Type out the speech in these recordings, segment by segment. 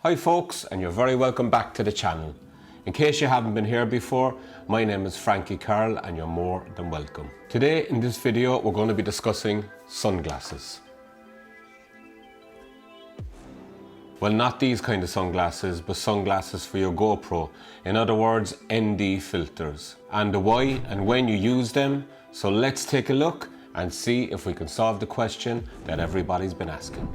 Hi folks, and you're very welcome back to the channel. In case you haven't been here before, my name is Frankie Carroll and you're more than welcome. Today in this video we're going to be discussing sunglasses. Well, not these kind of sunglasses, but sunglasses for your GoPro. In other words, ND filters. And the why and when you use them. So let's take a look and see if we can solve the question that everybody's been asking.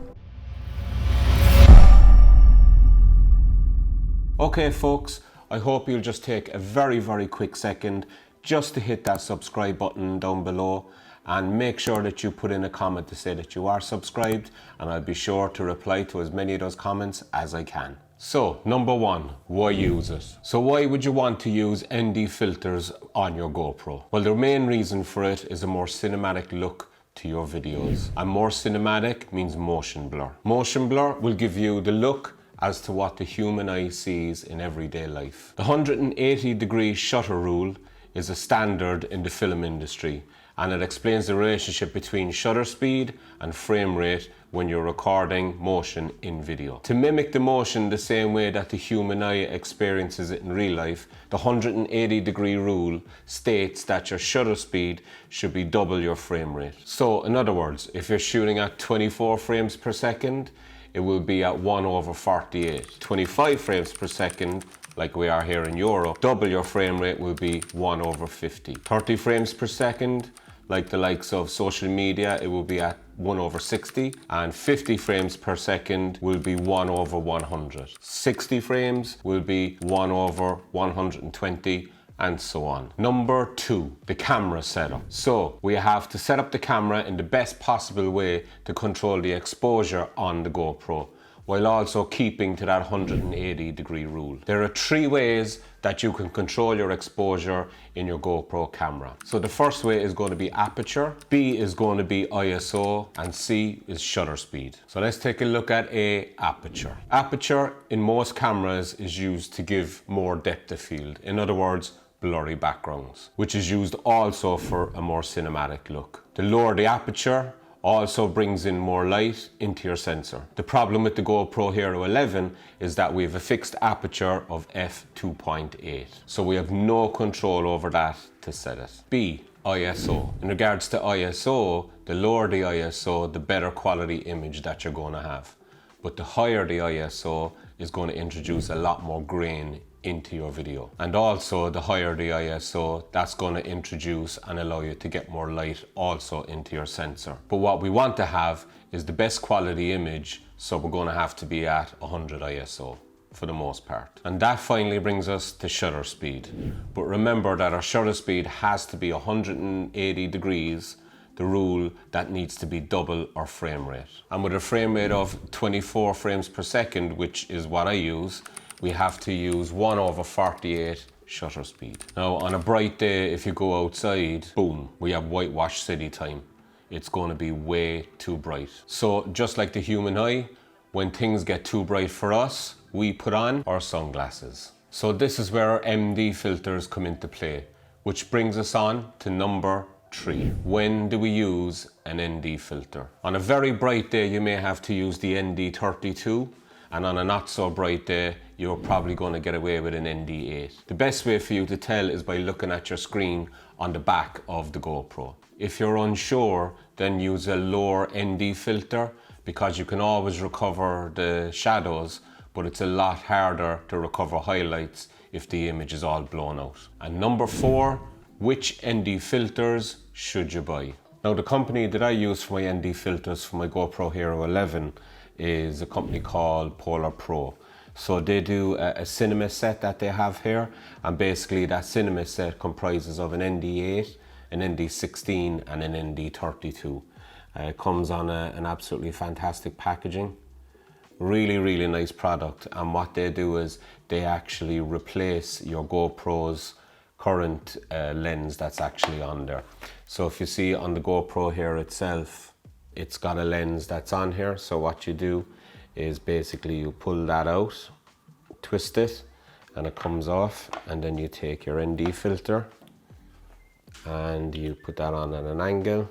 Okay folks, I hope you'll just take a very quick second just to hit that subscribe button down below and make sure that you put in a comment to say that you are subscribed, and I'll be sure to reply to as many of those comments as I can. So, number one, why use it? So why would you want to use ND filters on your GoPro? Well, the main reason for it is a more cinematic look to your videos. And more cinematic means motion blur. Motion blur will give you the look as to what the human eye sees in everyday life. The 180-degree shutter rule is a standard in the film industry, and it explains the relationship between shutter speed and frame rate when you're recording motion in video. To mimic the motion the same way that the human eye experiences it in real life, the 180-degree rule states that your shutter speed should be double your frame rate. So in other words, if you're shooting at 24 frames per second, it will be at 1/48. 25 frames per second, like we are here in Europe, double your frame rate will be 1/50. 30 frames per second, like the likes of social media, it will be at 1/60. And 50 frames per second will be 1/100. 60 frames will be 1/120. And so on. Number two, the camera setup. So we have to set up the camera in the best possible way to control the exposure on the GoPro, while also keeping to that 180-degree rule. There are three ways that you can control your exposure in your GoPro camera. So the first way is going to be aperture, B is going to be ISO, and C is shutter speed. So let's take a look at aperture. Aperture in most cameras is used to give more depth of field. In other words, blurry backgrounds, which is used also for a more cinematic look. The lower the aperture also brings in more light into your sensor. The problem with the GoPro Hero 11 is that we have a fixed aperture of f2.8, so we have no control over that to set it. B, ISO. In regards to ISO, the lower the ISO, the better quality image that you're going to have. But the higher the ISO is going to introduce a lot more grain into your video. And also the higher the ISO, that's going to introduce and allow you to get more light also into your sensor. But what we want to have is the best quality image, so we're going to have to be at 100 ISO for the most part. And that finally brings us to shutter speed. But remember that our shutter speed has to be 180 degrees, the rule that needs to be double our frame rate. And with a frame rate of 24 frames per second, which is what I use, we have to use 1/48 shutter speed. Now on a bright day, if you go outside, boom, we have whitewash city time. It's going to be way too bright. So just like the human eye, when things get too bright for us, we put on our sunglasses. So this is where our ND filters come into play, which brings us on to number three. When do we use an ND filter? On a very bright day, you may have to use the ND32. And on a not so bright day, you're probably going to get away with an ND8. The best way for you to tell is by looking at your screen on the back of the GoPro. If you're unsure, then use a lower ND filter, because you can always recover the shadows, but it's a lot harder to recover highlights if the image is all blown out. And number four, which ND filters should you buy? Now the company that I use for my ND filters for my GoPro Hero 11 is a company called Polar Pro. So they do a cinema set that they have here, and basically that cinema set comprises of an ND8, an ND16 and an ND32. It comes on an absolutely fantastic packaging. Really nice product, and what they do is they actually replace your GoPro's current lens that's actually on there. So if you see on the GoPro here itself, it's got a lens that's on here. So what you do is basically you pull that out, twist it, and it comes off, and then you take your ND filter and you put that on at an angle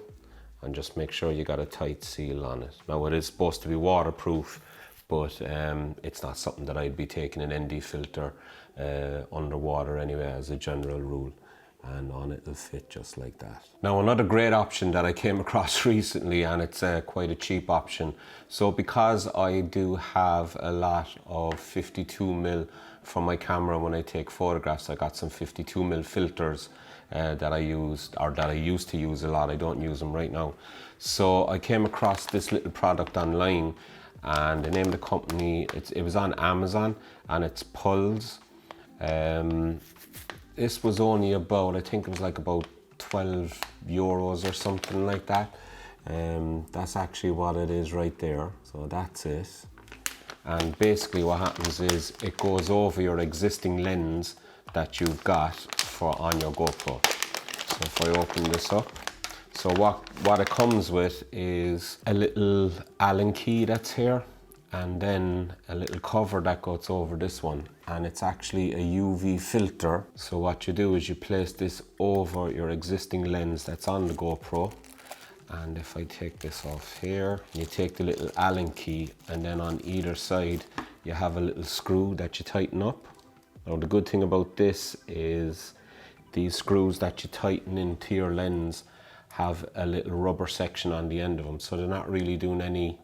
and just make sure you got a tight seal on it. Now it is supposed to be waterproof, but it's not something that I'd be taking an ND filter underwater anyway, as a general rule. And on it will fit just like that. Now another great option that I came across recently, and it's quite a cheap option. So because I do have a lot of 52mm for my camera when I take photographs, I got some 52mm filters that I used, or that I used to use a lot. I don't use them right now. So I came across this little product online, and the name of the company, it was on Amazon, and it's Pulse. This was only about, I think it was like about 12 euros or something like that. That's actually what it is right there. So that's it. And basically what happens is it goes over your existing lens that you've got on your GoPro. So if I open this up, so what it comes with is a little Allen key that's here, and then a little cover that goes over this one, and it's actually a UV filter. So what you do is you place this over your existing lens that's on the GoPro, and if I take this off here, you take the little Allen key, and then on either side you have a little screw that you tighten up. Now the good thing about this is these screws that you tighten into your lens have a little rubber section on the end of them, so they're not really doing any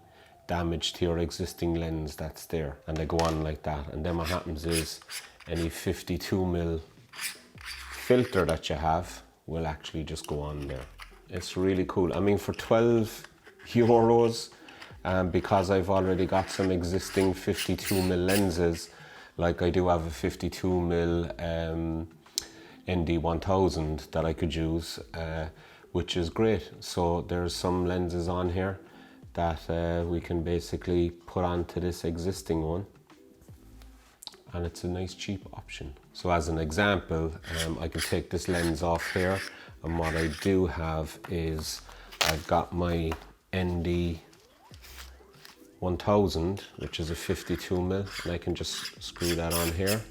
damage to your existing lens that's there, and they go on like that. And then what happens is any 52mm filter that you have will actually just go on there. It's really cool. I mean, for 12 euros, because I've already got some existing 52mm lenses, like I do have a 52mm ND1000 that I could use, which is great. So there's some lenses on here that we can basically put onto this existing one, and it's a nice cheap option. So as an example, I can take this lens off here, and what I do have is I've got my ND1000, which is a 52mm, and I can just screw that on here,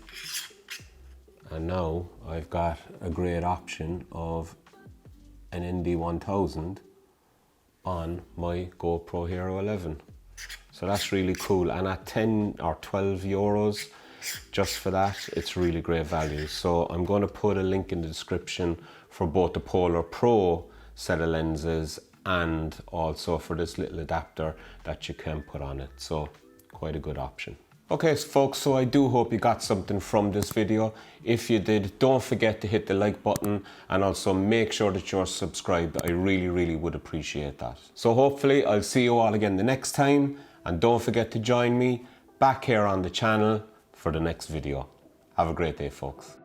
and now I've got a great option of an ND1000 on my GoPro Hero 11. So that's really cool, and at 10 or 12 euros just for that, it's really great value. So I'm going to put a link in the description for both the Polar Pro set of lenses and also for this little adapter that you can put on it. So quite a good option. Okay folks, so I do hope you got something from this video. If you did, don't forget to hit the like button, and also make sure that you're subscribed. I really would appreciate that. So hopefully I'll see you all again the next time, and don't forget to join me back here on the channel for the next video. Have a great day folks.